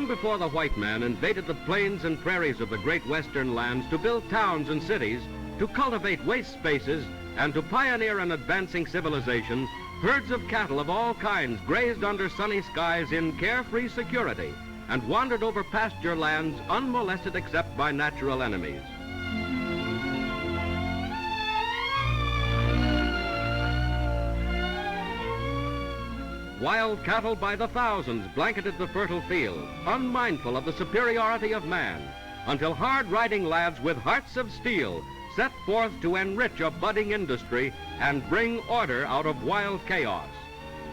before the white man invaded the plains and prairies of the great western lands to build towns and cities, to cultivate waste spaces, and to pioneer an advancing civilization, herds of cattle of all kinds grazed under sunny skies in carefree security and wandered over pasture lands unmolested except by natural enemies. Wild cattle by the thousands blanketed the fertile fields, unmindful of the superiority of man, until hard-riding lads with hearts of steel set forth to enrich a budding industry and bring order out of wild chaos.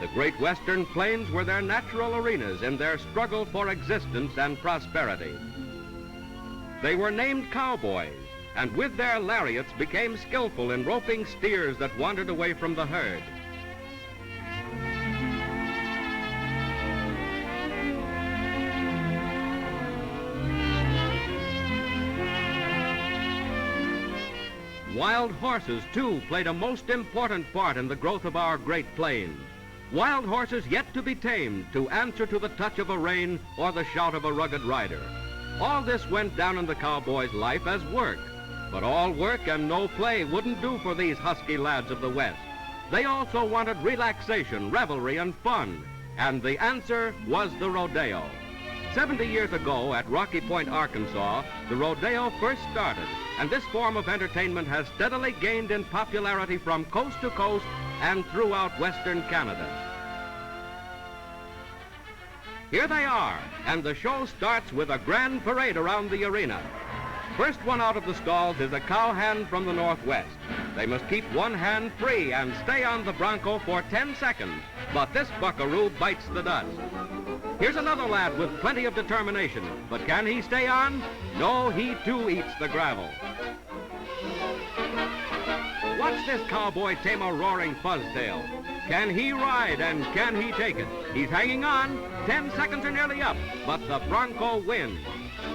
The great western plains were their natural arenas in their struggle for existence and prosperity. They were named cowboys, and with their lariats became skillful in roping steers that wandered away from the herd. Wild horses, too, played a most important part in the growth of our great plains. Wild horses yet to be tamed to answer to the touch of a rein or the shout of a rugged rider. All this went down in the cowboy's life as work. But all work and no play wouldn't do for these husky lads of the West. They also wanted relaxation, revelry, and fun. And the answer was the rodeo. 70 years ago at Rocky Point, Arkansas, the rodeo first started, and this form of entertainment has steadily gained in popularity from coast to coast and throughout Western Canada. Here they are, and the show starts with a grand parade around the arena. First one out of the stalls is a cowhand from the Northwest. They must keep one hand free and stay on the bronco for 10 seconds, but this buckaroo bites the dust. Here's another lad with plenty of determination, but can he stay on? No, he too eats the gravel. Watch this cowboy tame a roaring fuzztail. Can he ride and can he take it? He's hanging on. 10 seconds are nearly up, but the bronco wins.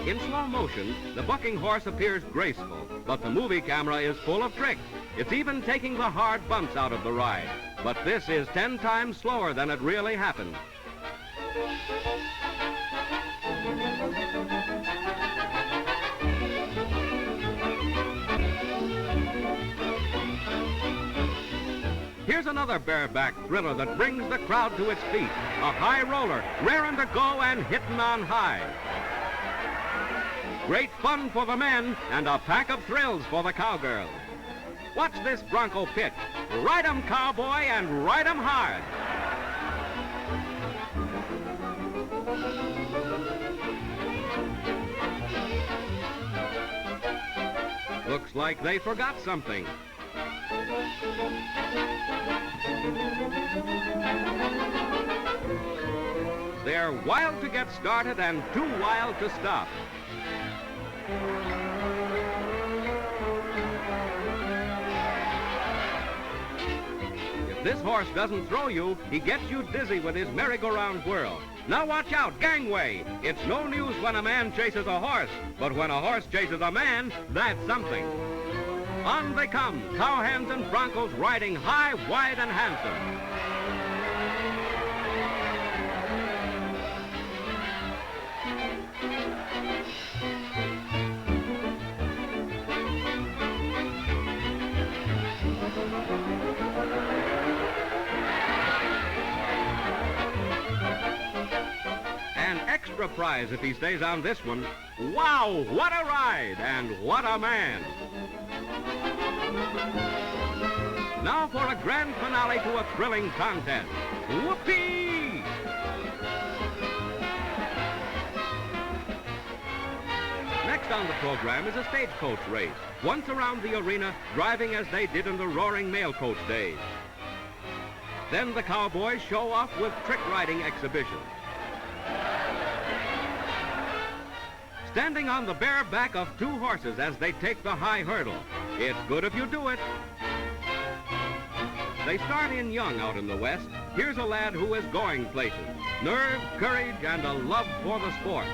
In slow motion, the bucking horse appears graceful, but the movie camera is full of tricks. It's even taking the hard bumps out of the ride. But this is 10 times slower than it really happened. Here's another bareback thriller that brings the crowd to its feet. A high roller, raring to go and hitting on high. Great fun for the men and a pack of thrills for the cowgirls. Watch this bronco pitch. Ride 'em, cowboy, and ride 'em hard. Looks like they forgot something. They're wild to get started and too wild to stop. If this horse doesn't throw you, he gets you dizzy with his merry-go-round whirl. Now watch out, gangway! It's no news when a man chases a horse, but when a horse chases a man, that's something. On they come, cowhands and broncos riding high, wide, and handsome. An extra prize if he stays on this one. Wow, what a ride, and what a man! Now for a grand finale to a thrilling contest. Whoopee! Next on the program is a stagecoach race. Once around the arena, driving as they did in the roaring mail coach days. Then the cowboys show off with trick riding exhibitions. Standing on the bare back of 2 horses as they take the high hurdle. It's good if you do it. They start in young out in the West. Here's a lad who is going places. Nerve, courage, and a love for the sport.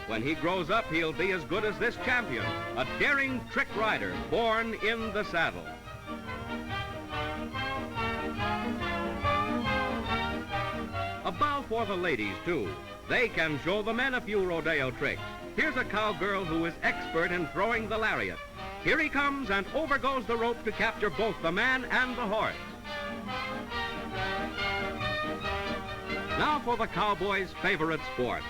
When he grows up, he'll be as good as this champion, a daring trick rider born in the saddle. A bow for the ladies, too. They can show the men a few rodeo tricks. Here's a cowgirl who is expert in throwing the lariat. Here he comes, and over goes the rope to capture both the man and the horse. Now for the cowboy's favorite sport.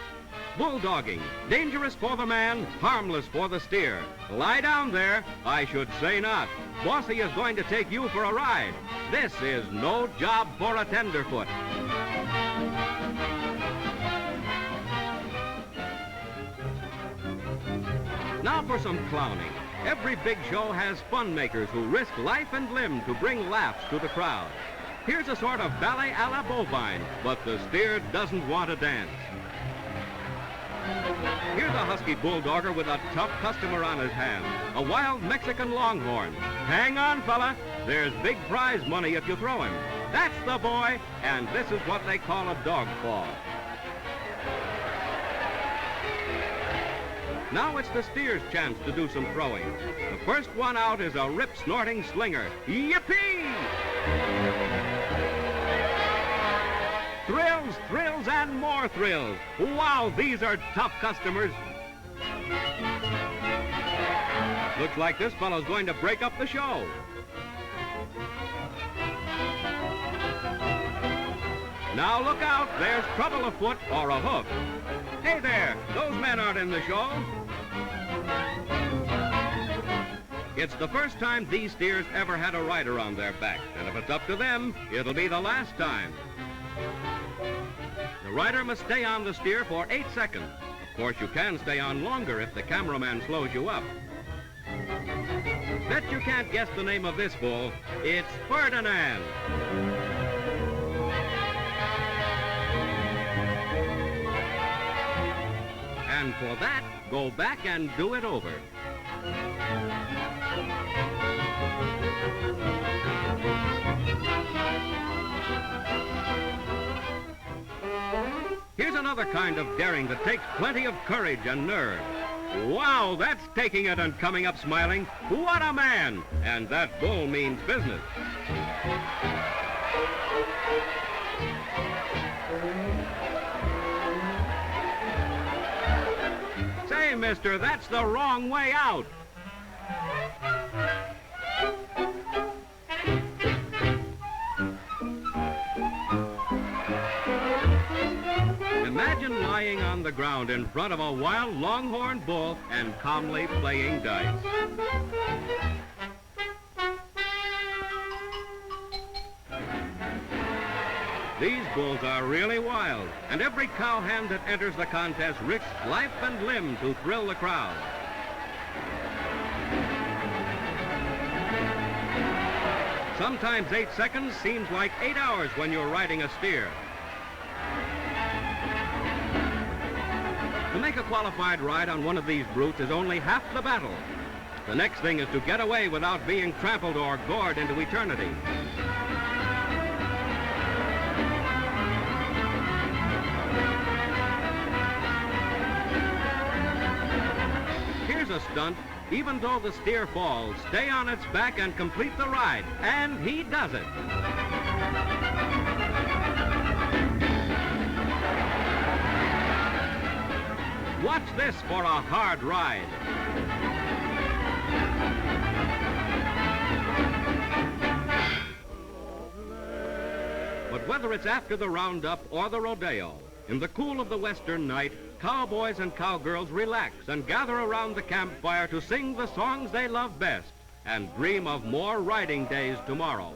Bulldogging, dangerous for the man, harmless for the steer. Lie down there, I should say not. Bossy is going to take you for a ride. This is no job for a tenderfoot. Now for some clowning. Every big show has fun makers who risk life and limb to bring laughs to the crowd. Here's a sort of ballet a la bovine, but the steer doesn't want to dance. Here's a husky bulldogger with a tough customer on his hands, a wild Mexican longhorn. Hang on, fella. There's big prize money if you throw him. That's the boy, and this is what they call a dog fall. Now it's the steer's chance to do some throwing. The first one out is a rip-snorting slinger. Yippee! Thrills, thrills, and more thrills. Wow, these are tough customers. Looks like this fellow's going to break up the show. Now look out, there's trouble afoot or a hoof. Hey there, those men aren't in the show. It's the first time these steers ever had a rider on their back, and if it's up to them, it'll be the last time. The rider must stay on the steer for 8 seconds. Of course, you can stay on longer if the cameraman slows you up. Bet you can't guess the name of this bull. It's Ferdinand. And for that, go back and do it over. Here's another kind of daring that takes plenty of courage and nerve. Wow, that's taking it and coming up smiling. What a man! And that bull means business. Say, mister, that's the wrong way out. Imagine lying on the ground in front of a wild longhorn bull and calmly playing dice. These bulls are really wild, and every cowhand that enters the contest risks life and limb to thrill the crowd. Sometimes 8 seconds seems like 8 hours when you're riding a steer. To make a qualified ride on one of these brutes is only half the battle. The next thing is to get away without being trampled or gored into eternity. Here's a stunt. Even though the steer falls, stay on its back and complete the ride. And he does it. Watch this for a hard ride. But whether it's after the roundup or the rodeo, in the cool of the western night, cowboys and cowgirls relax and gather around the campfire to sing the songs they love best and dream of more riding days tomorrow.